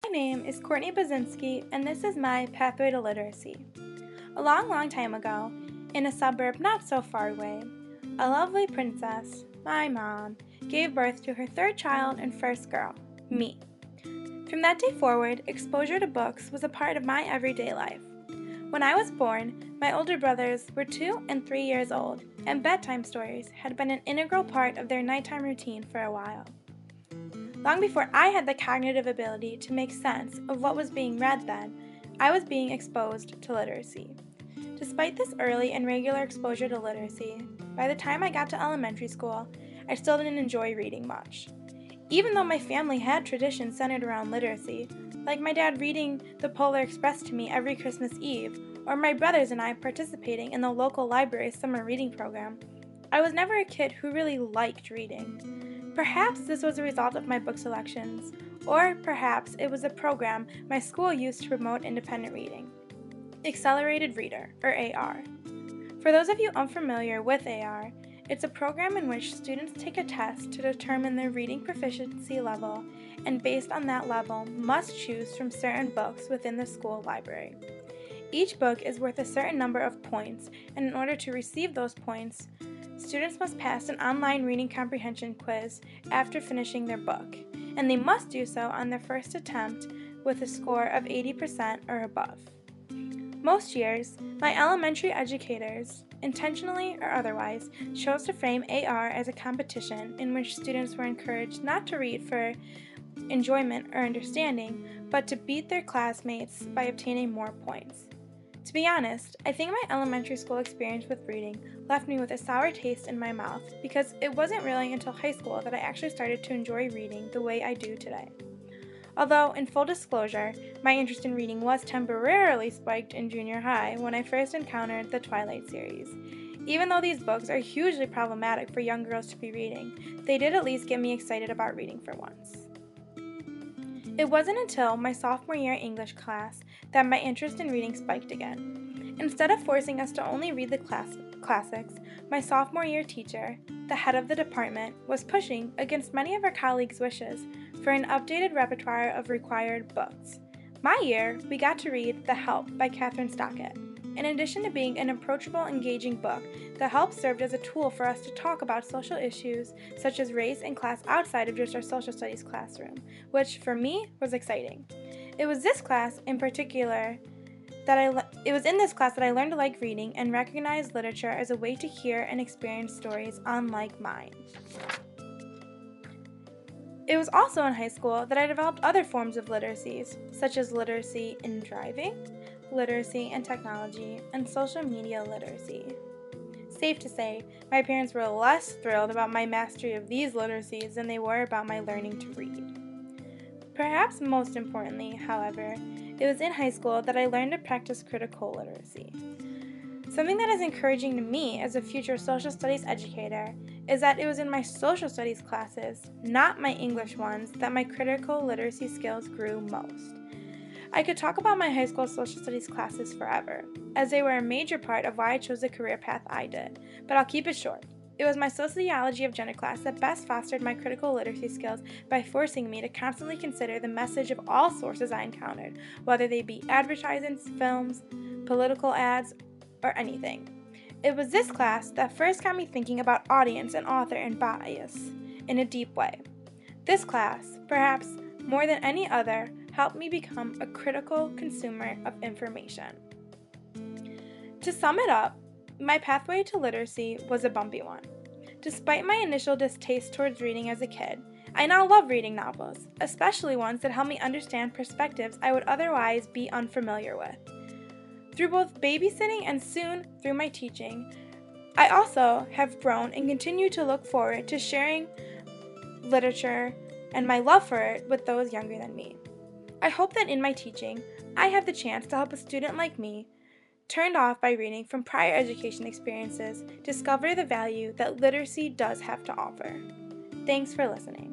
My name is Courtney Byczynski, and this is my Pathway to Literacy. A long time ago, in a suburb not so far away, a lovely princess, my mom, gave birth to her third child and first girl, me. From that day forward, exposure to books was a part of my everyday life. When I was born, my older brothers were 2 and 3 years old, and bedtime stories had been an integral part of their nighttime routine for a while. Long before I had the cognitive ability to make sense of what was being read then, I was being exposed to literacy. Despite this early and regular exposure to literacy, by the time I got to elementary school, I still didn't enjoy reading much. Even though my family had traditions centered around literacy, like my dad reading the Polar Express to me every Christmas Eve, or my brothers and I participating in the local library's summer reading program, I was never a kid who really liked reading. Perhaps this was a result of my book selections, or perhaps it was a program my school used to promote independent reading. Accelerated Reader, or AR. For those of you unfamiliar with AR, it's a program in which students take a test to determine their reading proficiency level, and based on that level, must choose from certain books within the school library. Each book is worth a certain number of points, and in order to receive those points, students must pass an online reading comprehension quiz after finishing their book, and they must do so on their first attempt with a score of 80% or above. Most years, my elementary educators, intentionally or otherwise, chose to frame AR as a competition in which students were encouraged not to read for enjoyment or understanding, but to beat their classmates by obtaining more points. To be honest, I think my elementary school experience with reading left me with a sour taste in my mouth because it wasn't really until high school that I actually started to enjoy reading the way I do today. Although, in full disclosure, my interest in reading was temporarily spiked in junior high when I first encountered the Twilight series. Even though these books are hugely problematic for young girls to be reading, they did at least get me excited about reading for once. It wasn't until my sophomore year English class that my interest in reading spiked again. Instead of forcing us to only read the classics, my sophomore year teacher, the head of the department, was pushing, against many of our colleagues' wishes, for an updated repertoire of required books. My year, we got to read The Help by Catherine Stockett. In addition to being an approachable, engaging book, The Help served as a tool for us to talk about social issues such as race and class outside of just our social studies classroom, which, for me, was exciting. It was in this class that I learned to like reading and recognize literature as a way to hear and experience stories unlike mine. It was also in high school that I developed other forms of literacies, such as literacy in driving, literacy in technology, and social media literacy. Safe to say, my parents were less thrilled about my mastery of these literacies than they were about my learning to read. Perhaps most importantly, however, it was in high school that I learned to practice critical literacy. Something that is encouraging to me as a future social studies educator is that it was in my social studies classes, not my English ones, that my critical literacy skills grew most. I could talk about my high school social studies classes forever, as they were a major part of why I chose the career path I did, but I'll keep it short. It was my sociology of gender class that best fostered my critical literacy skills by forcing me to constantly consider the message of all sources I encountered, whether they be advertisements, films, political ads, or anything. It was this class that first got me thinking about audience and author and bias in a deep way. This class, perhaps more than any other, helped me become a critical consumer of information. To sum it up, my pathway to literacy was a bumpy one. Despite my initial distaste towards reading as a kid, I now love reading novels, especially ones that help me understand perspectives I would otherwise be unfamiliar with. Through both babysitting and soon through my teaching, I also have grown and continue to look forward to sharing literature and my love for it with those younger than me. I hope that in my teaching, I have the chance to help a student like me, turned off by reading from prior education experiences, discover the value that literacy does have to offer. Thanks for listening.